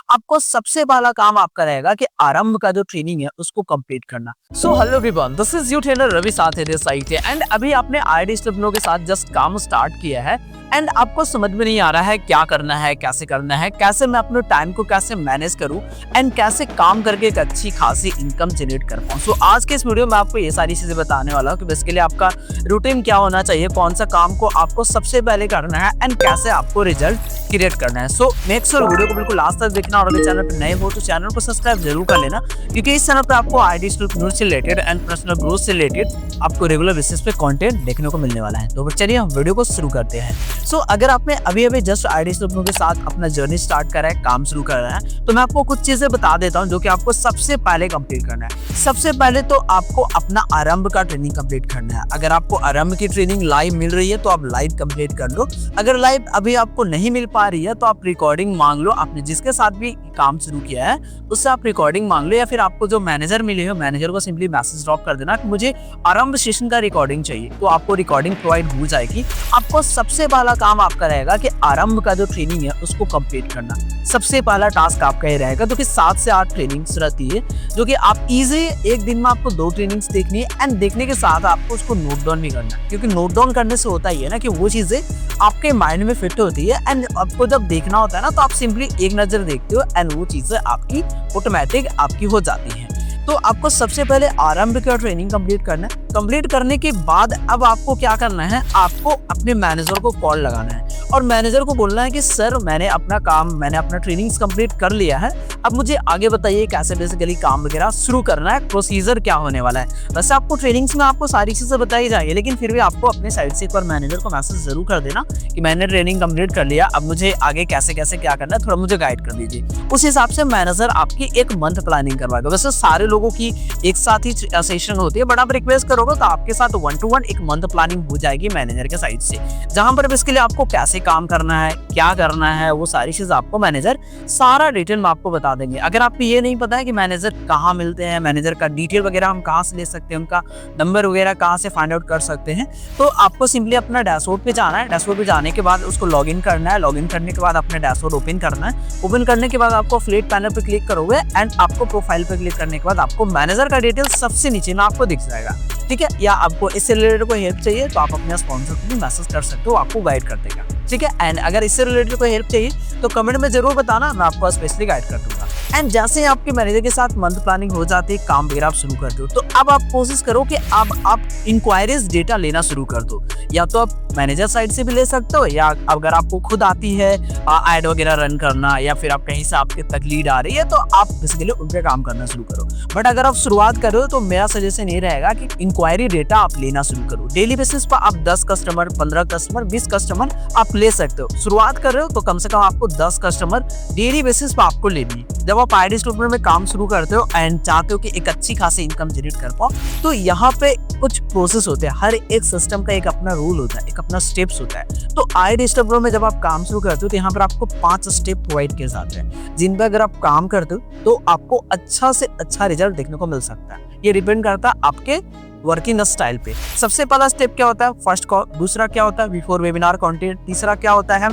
आपको सबसे पहला काम आपका रहेगा कि आरंभ का जो ट्रेनिंग है उसको कंप्लीट करना। So hello everyone, this is you trainer Ravi साथ है साइट है एंड अभी आपने आईडी स्टूडेंटों के साथ जस्ट काम स्टार्ट किया है एंड आपको समझ में नहीं आ रहा है क्या करना है, कैसे करना है, कैसे मैं अपने टाइम को कैसे मैनेज करूं एंड कैसे काम करके एक अच्छी खासी इनकम जनरेट कर पाऊं। सो आज के इस वीडियो में आपको ये सारी चीजें बताने वाला हूं कि बेसिकली आपका रूटीन क्या होना चाहिए, कौन सा काम को आपको सबसे पहले करना है एंड कैसे आपको रिजल्ट क्रिएट करना है। सो मेक श्योर वीडियो को बिल्कुल लास्ट तक देखना और अगर चैनल पर नए हो तो चैनल को सब्सक्राइब जरूर कर लेना, क्योंकि इस चैनल पर आपको आईडी स्टूडेंट से रिलेटेड एंड पर्सनल ग्रोथ से रिलेटेड आपको रेगुलर बेसिस पे कंटेंट देखने को मिलने वाला है। तो चलिए हम वीडियो को शुरू करते हैं। सो अगर आपने अभी जस्ट आईडी स्टूडेंटों के साथ अपना जर्नी स्टार्ट करा है, काम शुरू कर रहा है, तो मैं आपको कुछ चीजें बता देता हूं जो कि आपको सबसे पहले कंप्लीट करना है। सबसे पहले तो आपको अपना आरंभ का ट्रेनिंग कंप्लीट करना है। अगर आपको आरंभ की ट्रेनिंग लाइव मिल रही है तो आप लाइव कंप्लीट कर लो। अगर लाइव अभी आपको नहीं मिल पा रही है तो आप रिकॉर्डिंग मांग लो, आपने जिसके साथ भी काम शुरू किया है उससे आप रिकॉर्डिंग मांग लो, या फिर आपको जो मैनेजर मिले हो मैनेजर को सिंपली मैसेज ड्रॉप कर देना कि मुझे आरंभ सेशन का रिकॉर्डिंग चाहिए, तो आपको रिकॉर्डिंग प्रोवाइड हो जाएगी। आपको सबसे पहला काम आपका रहेगा कि आरंभ का जो ट्रेनिंग है उसको कंप्लीट करना। सबसे पहला टास्क आपका ये रहेगा, जो कि 7 से 8 ट्रेनिंग्स रहती है, जो कि आप इजी एक दिन में आपको 2 ट्रेनिंग्स देखनी है एंड देखने के साथ आपको उसको नोट डाउन भी करना है, क्योंकि नोट डाउन करने से होता ही है ना कि वो चीजें आपके माइंड में फिट होती है एंड आपको जब देखना होता है ना तो आप सिंपली एक नजर देखते हो एंड वो चीजें आपकी ऑटोमेटिक आपकी हो जाती हैं। तो आपको सबसे पहले आरंभ का ट्रेनिंग कंप्लीट करना है। कंप्लीट करने के बाद अब आपको क्या करना है, आपको अपने मैनेजर को कॉल लगाना है और मैनेजर को बोलना है कि सर मैंने अपना ट्रेनिंग्स कंप्लीट कर लिया है, अब मुझे आगे बताइए कैसे बेसिकली काम वगैरह शुरू करना है, प्रोसीजर क्या होने वाला है। वैसे आपको ट्रेनिंग्स में आपको सारी चीजें बताई जाएगी, लेकिन फिर भी आपको अपने साइड से एक बार मैनेजर को मैसेज जरूर कर देना कि मैंने ट्रेनिंग कंप्लीट कर लिया, अब मुझे आगे कैसे कैसे क्या करना है थोड़ा मुझे गाइड कर दीजिए। उस हिसाब से मैनेजर आपकी एक मंथ प्लानिंग करवाएगा। वैसे सारे लोगों की एक साथ ही सेशन होती है, बट आप रिक्वेस्ट करोगे तो आपके साथ 1-to-1 एक मंथ प्लानिंग हो जाएगी मैनेजर के साइड से, जहां पर बेसिकली आपको कैसे काम करना है, क्या करना है, वो सारी चीज आपको मैनेजर सारा डिटेल में आपको बता देंगे। अगर आपको ये नहीं पता है कि मैनेजर कहाँ मिलते हैं, मैनेजर का डिटेल वगैरह हम कहाँ से ले सकते हैं, उनका नंबर वगैरह कहाँ से फाइंड आउट कर सकते हैं, तो आपको सिंपली अपना डैशबोर्ड पे जाना है। डैशबोर्ड पे जाने के बाद उसको लॉग इन करना है। लॉग इन करने के बाद अपना डैशबोर्ड ओपन करना है। ओपन करने के बाद आपको फ्लेट पैनल पे क्लिक करोगे एंड आपको प्रोफाइल पे क्लिक करने के बाद आपको मैनेजर का डिटेल सबसे नीचे में आपको दिख जाएगा, ठीक है। या आपको इससे रिलेटेड कोई हेल्प चाहिए तो आप अपने स्पॉन्सर को भी मैसेज कर सकते हो, आपको गाइड कर देगा, ठीक है। एंड अगर इससे रिलेटेड कोई हेल्प चाहिए तो कमेंट में जरूर बताना, मैं आपको स्पेशली गाइड कर दूंगा। एंड जैसे ही आपके मैनेजर के साथ मंथ प्लानिंग हो जाती है, काम वगैरह आप शुरू करते हो, तो अब आप कोशिश करो कि अब आप इंक्वायरीज डेटा लेना शुरू कर दो। या तो आप मैनेजर साइड से भी ले सकते हो, या अगर आपको खुद आती है ऐड वगैरह रन करना, या फिर आप कहीं से आपके तक लीड आ रही है तो आप बेसिकली उन पे काम करना शुरू करो। बट अगर आप शुरुआत करो तो मेरा सजेशन ये रहेगा कि इंक्वायरी डेटा आप लेना शुरू करो। डेली बेसिस पर आप 10 कस्टमर, 15 कस्टमर, 20 कस्टमर आप ले सकते हो। शुरुआत कर रहे हो तो कम से कम आपको 10 कस्टमर डेली बेसिस पर आपको लेनी है। जब आप आईडी स्टूडेंट में काम शुरू करते हो एंड चाहते हो कि एक अच्छी खासी इनकम जनरेट कर पाओ, तो यहाँ पे कुछ प्रोसेस होते हैं। हर एक सिस्टम का एक अपना रूल होता है, एक अपना स्टेप्स होता है। तो आईडी स्टूडेंट में जब आप काम शुरू करते हो तो यहाँ पर आपको 5 स्टेप प्रोवाइड किए जाते हैं, जिन पर अगर आप काम करते हो तो आपको अच्छा से अच्छा रिजल्ट देखने को मिल सकता है। ये डिपेंड करता है आपके वर्किंग स्टाइल पे। सबसे पहला स्टेप क्या होता है, फर्स्ट कॉल। दूसरा क्या होता है, बिफोर वेबिनार कंटेंट। तीसरा क्या होता है,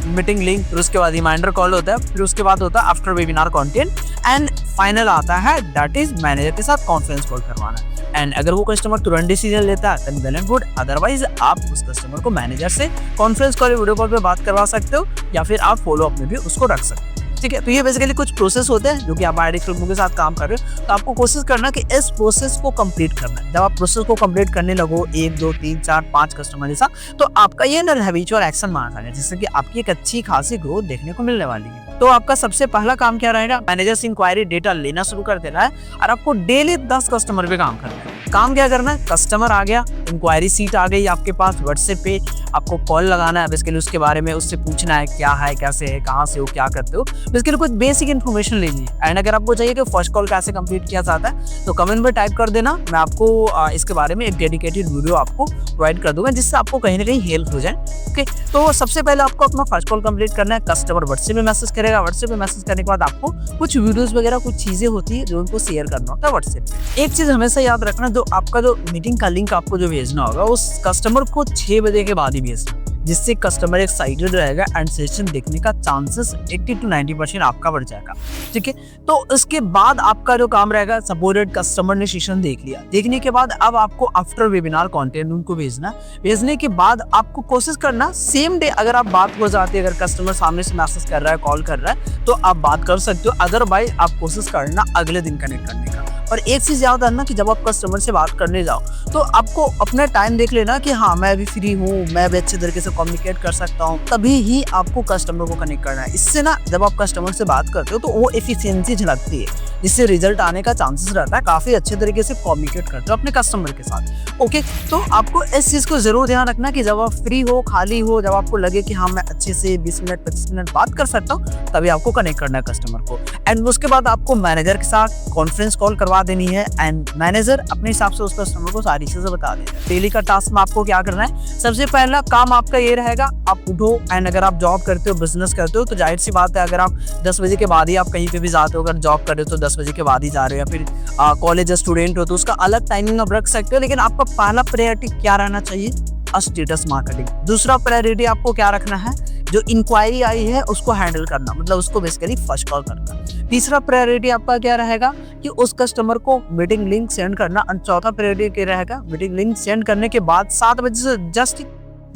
मीटिंग लिंक। फिर उसके बाद रिमाइंडर कॉल होता है। फिर उसके बाद होता है after webinar content and final आता है दैट इज मैनेजर के साथ कॉन्फ्रेंस कॉल करवाना। एंड अगर वो कस्टमर तुरंत डिसीजन लेता है then well and good, otherwise आप उस कस्टमर को मैनेजर से कॉन्फ्रेंस कॉल, वीडियो कॉल पे बात करवा सकते हो, या फिर आप फॉलो अप में भी उसको रख सकते हो, ठीक है। तो ये बेसिकली कुछ प्रोसेस होते हैं जो कि आप आईडी स्टूडेंट के साथ काम कर रहे हो, तो आपको कोशिश करना कि इस प्रोसेस को कंप्लीट करना है। जब आप प्रोसेस को कंप्लीट करने लगो 1, 2, 3, 4, 5 कस्टमर के साथ, तो आपका ये ना हैबिचुअल एक्शन माना जाएगा, जिससे कि आपकी एक अच्छी खासी ग्रोथ देखने को मिलने वाली है। तो आपका सबसे पहला काम क्या रहेगा, मैनेजर से इंक्वायरी डेटा लेना शुरू कर देना है और आपको डेली 10 कस्टमर पे काम करना है। काम क्या करना है, कस्टमर आ गया, इंक्वायरी सीट आ गई आपके पास, व्हाट्सएप पे आपको कॉल लगाना है, बेसिकली उसके बारे में उससे पूछना है क्या है, कैसे है, कहाँ से हो, क्या करते हो, बेसिकली कुछ बेसिक इन्फॉर्मेशन लेनी है। एंड अगर आपको चाहिए कि फर्स्ट कॉल कैसे कंप्लीट किया जाता है तो कमेंट में टाइप कर देना, मैं आपको इसके बारे में एक डेडिकेटेड वीडियो आपको प्रोवाइड कर दूंगा, जिससे आपको कहीं ना कहीं हेल्प हो जाए। ओके, तो सबसे पहले आपको अपना फर्स्ट कॉल कंप्लीट करना है। कस्टमर व्हाट्सएप में मैसेज करेगा, व्हाट्सएप में मैसेज करने के बाद आपको कुछ वीडियोस वगैरह कुछ चीजें होती है जो उनको शेयर करना होता है व्हाट्सएप पे। एक चीज हमेशा याद रखना, जो आपका जो मीटिंग का लिंक आपको जो भेजना होगा उस कस्टमर को 6 बजे के बाद ही भेजना। जिससे कस्टमर एक्साइटेड रहेगा एंड सेशन देखने का चांसेस 80 to 90% आपका बढ़ जाएगा। ठीक है, तो इसके बाद आपका जो काम रहेगा, सपोर्टेड कस्टमर ने सेशन देख लिया, देखने के बाद अब आपको आफ्टर वेबिनार कंटेंट उनको भेजना। भेजने के बाद आपको कोशिश करना सेम डे, अगर आप बात हो जाती है, अगर कस्टमर सामने से मैसेज कर रहा है, कॉल कर रहा है, तो आप बात कर सकते हो। अदरवाइज आप कोशिश करना अगले दिन कनेक्ट करने का। और एक चीज याद रखना कि जब आप कस्टमर से बात करने जाओ तो आपको अपना टाइम देख लेना कि हाँ मैं अभी फ्री हूँ, मैं अभी अच्छे तरीके से कम्युनिकेट कर सकता हूँ, तभी ही आपको कस्टमर को कनेक्ट करना है। इससे ना जब आप कस्टमर से बात करते हो तो वो एफिशिएंसी झलकती है, जिससे रिजल्ट आने का चांसेस रहता है। काफी अच्छे तरीके से कम्युनिकेट करते हो अपने कस्टमर के साथ। ओके, तो आपको इस चीज को जरूर ध्यान रखना कि जब आप फ्री हो, खाली हो, जब आपको लगे कि हाँ मैं अच्छे से 20 मिनट 25 मिनट बात कर सकता हूँ, तभी आपको कनेक्ट करना है कस्टमर को। एंड उसके बाद आपको मैनेजर के साथ कॉन्फ्रेंस कॉल करवा देनी है एंड मैनेजर अपने हिसाब से उस कस्टमर को सारी चीजें बता देगा। डेली का टास्क में आपको क्या करना है, सबसे पहला काम आपका ये रहेगा, आप उठो एंड अगर आप जॉब करते हो, बिजनेस करते हो, तो जाहिर सी बात है अगर आप 10 बजे के बाद ही आप कहीं पे भी जाते हो, अगर जॉब कर रहे हो तो 10 बजे के बाद ही जा रहे हो, या फिर कॉलेज स्टूडेंट हो तो उसका अलग टाइमिंग आप रख सकते हो। लेकिन आपका पहला प्रायोरिटी क्या रहना चाहिए, स्टेटस मार्केटिंग। दूसरा प्रायोरिटी आपको क्या रखना है, जो इंक्वायरी आई है उसको हैंडल करना, मतलब उसको बेसिकली फर्स्ट कॉल करना। तीसरा प्रायोरिटी आपका क्या रहेगा कि उस कस्टमर को मीटिंग लिंक सेंड करना। और चौथा प्रायोरिटी क्या रहेगा, मीटिंग लिंक सेंड करने के बाद 7 बजे से जस्ट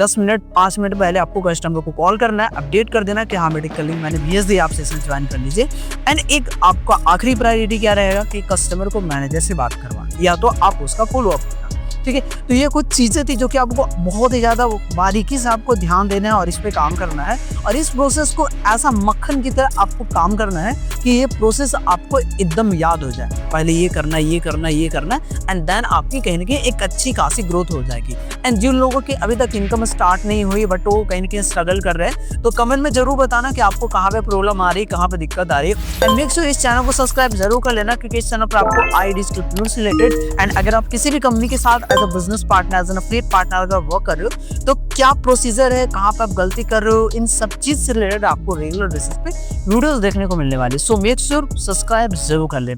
10 मिनट 5 मिनट पहले आपको कस्टमर को कॉल करना है, अपडेट कर देना कि हाँ मीटिंग का लिंक मैंने भेज दिया, आप सेशन ज्वाइन कर लीजिए। एंड एक आपका आखिरी प्रायोरिटी क्या रहेगा कि कस्टमर को मैनेजर से बात करवाना, या तो आप उसका फॉलो अप करना। ठीक है, तो ये कुछ चीजें थी जो कि आपको बहुत ही ज्यादा बारीकी से आपको ध्यान देना है और इस पे काम करना है। और इस प्रोसेस को ऐसा मक्खन की तरह आपको काम करना है कि ये प्रोसेस आपको एकदम याद हो जाए। पहले ये करना, ये करना, ये करना, एंड देन आपकी कहीं ना कहीं एक अच्छी खासी ग्रोथ हो जाएगी। एंड जिन लोगों की अभी तक इनकम स्टार्ट नहीं हुई बट वो कहीं ना कहीं स्ट्रगल कर रहे हैं, तो कमेंट में जरूर बताना कि आपको कहाँ पे प्रॉब्लम आ रही है, कहाँ पे दिक्कत आ रही है। एंड मेक श्योर इस चैनल को सब्सक्राइब जरूर कर लेना, क्योंकि इस चैनल पर आपको आईडी से रिलेटेड एंड अगर आप किसी भी कंपनी के साथ as a business partner, as an affiliate partner अगर वर्क कर रहे हो, तो क्या प्रोसीजर है, कहाँ पे आप गलती कर रहे हो, इन सब चीज से रिलेटेड आपको रेगुलर बेसिस पे वीडियोस देखने को मिलने वाली। सो मेक श्योर सब्सक्राइब जरूर कर लें।